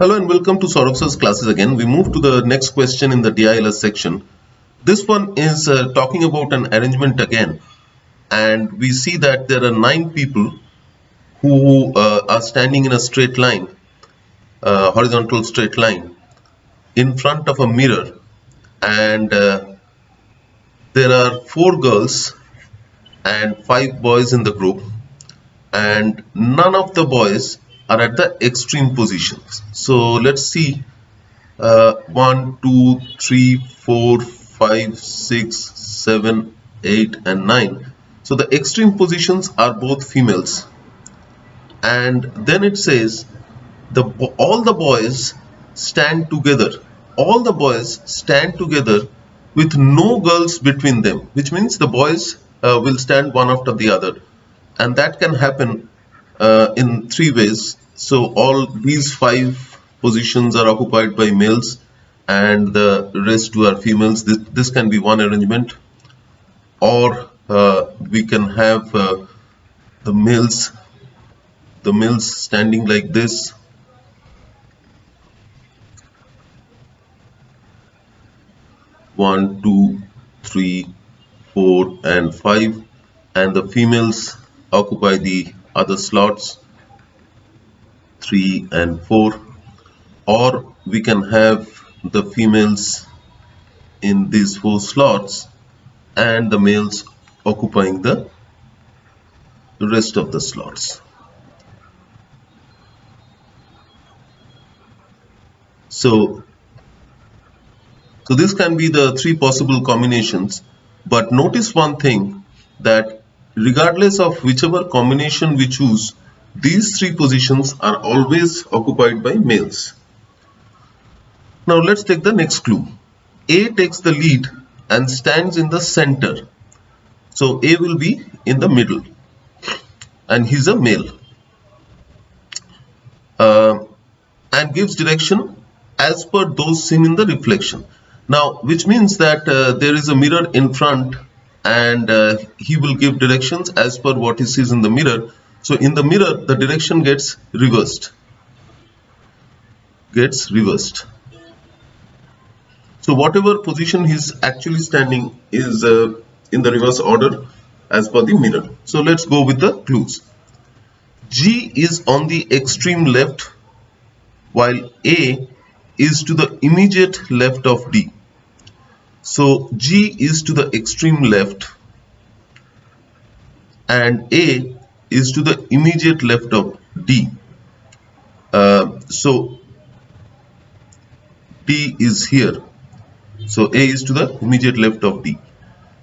Hello and welcome to Saurabh's classes again. We move to the next question in the DILR section. This one is talking about an arrangement again, and we see that there are 9 people who are standing in a straight line, horizontal straight line, in front of a mirror, and there are 4 girls and 5 boys in the group, and none of the boys are at the extreme positions. So let's see. 1, 2, 3, 4, 5, 6, 7, 8 and 9. So the extreme positions are both females, and then it says all the boys stand together. All the boys stand together with no girls between them, which means the boys will stand one after the other, and that can happen in 3 ways. So all these 5 positions are occupied by males and the rest 2 are females. This can be one arrangement, or we can have the males standing like this, one, 2, 3, 4 and 5, and the females occupy the other slots 3 and 4, or we can have the females in these 4 slots and the males occupying the rest of the slots. So this can be the 3 possible combinations, but notice one thing, that regardless of whichever combination we choose, these 3 positions are always occupied by males. Now let's take the next clue. A takes the lead and stands in the center. So A will be in the middle and he's a male, and gives direction as per those seen in the reflection. Now, which means that there is a mirror in front, and he will give directions as per what he sees in the mirror. So in the mirror, the direction gets reversed. So whatever position he's actually standing is in the reverse order as per the mirror. So let's go with the clues. G is on the extreme left, while A is to the immediate left of D. So G is to the extreme left and A is to the immediate left of D. So D is here. So A is to the immediate left of D.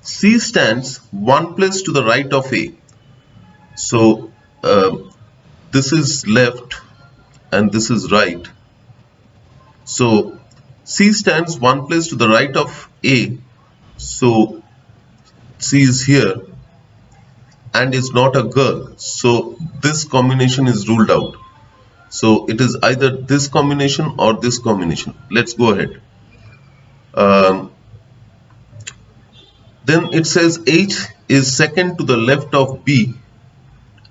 C stands one place to the right of A. So this is left and this is right. So C stands one place to the right of A. So C is here and is not a girl. So this combination is ruled out. So it is either this combination or this combination. Let's go ahead. Then it says H is second to the left of B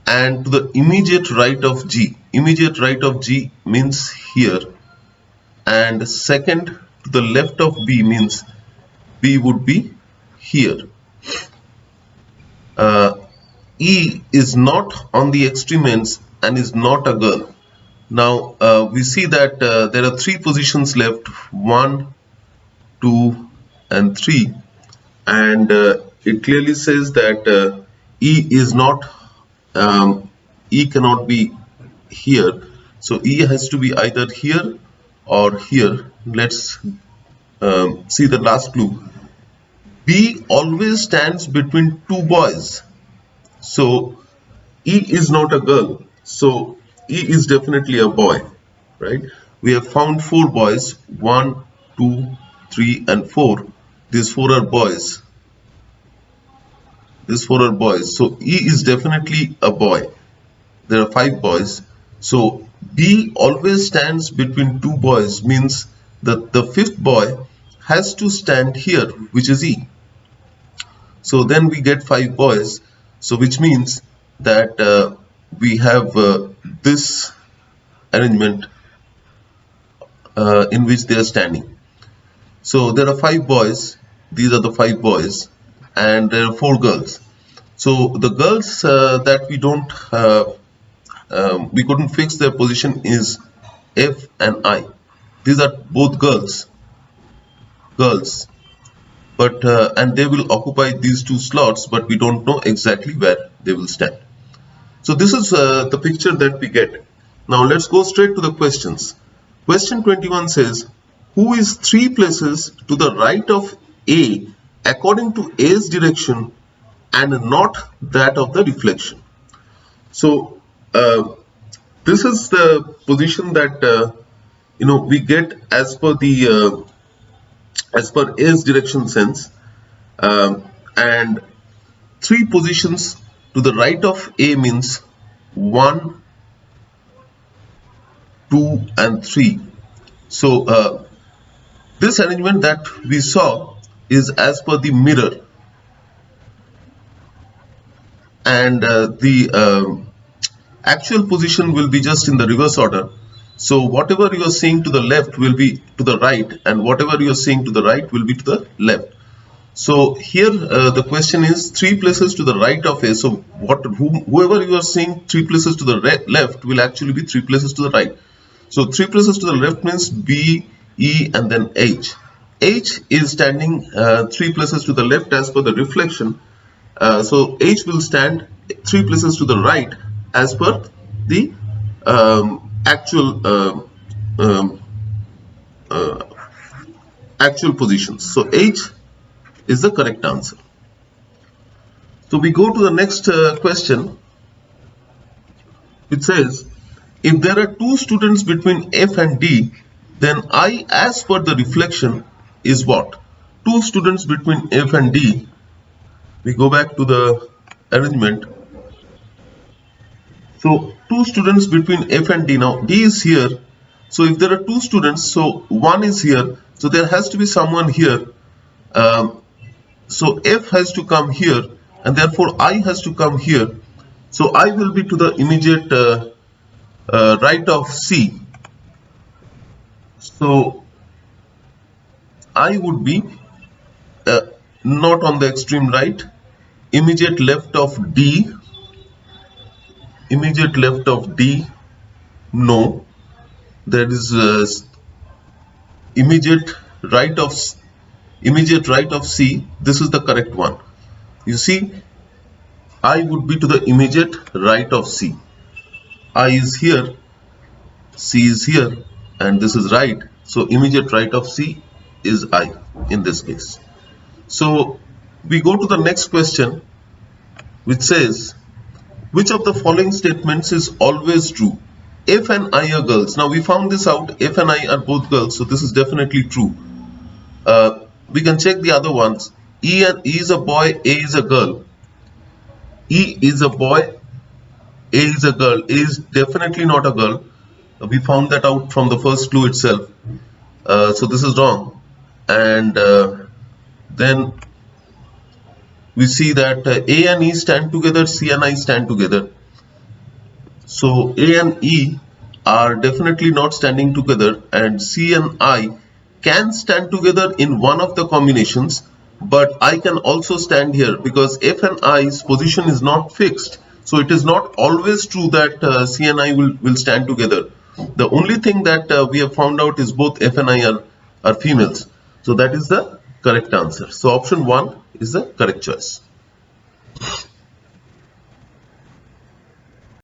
and to the immediate right of G. Immediate right of G means here, and second to the left of B means B would be here. E is not on the extreme ends and is not a girl. Now we see that there are 3 positions left, 1, 2 and 3, and it clearly says that E is not, E cannot be here. So E has to be either here or here. Let's see the last clue. B always stands between 2 boys. So E is not a girl. So E is definitely a boy, right? We have found 4 boys, 1, 2, 3 and 4. These 4 are boys. So E is definitely a boy. There are 5 boys. So B always stands between 2 boys means that the 5th boy has to stand here, which is E. So then we get 5 boys. So which means that we have this arrangement in which they are standing. So there are 5 boys, these are the 5 boys, and there are 4 girls. So the girls that we couldn't fix their position is F and I. These are both girls, but and they will occupy these 2 slots, but we don't know exactly where they will stand. So this is the picture that we get. Now let's go straight to the questions. Question 21 says, who is 3 places to the right of A according to A's direction and not that of the reflection? So this is the position that we get as per the as per A's direction sense, and 3 positions to the right of A means 1, 2 and 3. So this arrangement that we saw is as per the mirror, and the actual position will be just in the reverse order. So whatever you are seeing to the left will be to the right, and whatever you are seeing to the right will be to the left. So here the question is 3 places to the right of A. So whoever you are seeing 3 places to the left will actually be 3 places to the right. So 3 places to the left means B, E and then H. H is standing 3 places to the left as per the reflection. So H will stand 3 places to the right as per the actual positions. So H is the correct answer. So we go to the next question, which says, if there are 2 students between F and D, then I as per the reflection is what? 2 students between F and D. We go back to the arrangement. So 2 students between F and D. Now D is here. So if there are 2 students, so 1 is here. So there has to be someone here. So F has to come here, and therefore I has to come here. So I will be to the immediate right of C. So I would be not on the extreme right, immediate left of D, immediate left of D, no, there is immediate right of C. This is the correct one. You see, I would be to the immediate right of C. I is here, C is here, and this is right. So immediate right of C is I in this case. So we go to the next question, which says, which of the following statements is always true? F and I are girls. Now we found this out. F and I are both girls, so this is definitely true. We can check the other ones. E is a boy, A is a girl. E is a boy, A is a girl. A is definitely not a girl. We found that out from the first clue itself. So this is wrong. And then we see that A and E stand together, C and I stand together. So A and E are definitely not standing together, and C and I can stand together in one of the combinations, but I can also stand here because F and I's position is not fixed. So it is not always true that C and I will stand together. The only thing that we have found out is both F and I are females. So that is the correct answer. So option 1 is the correct choice.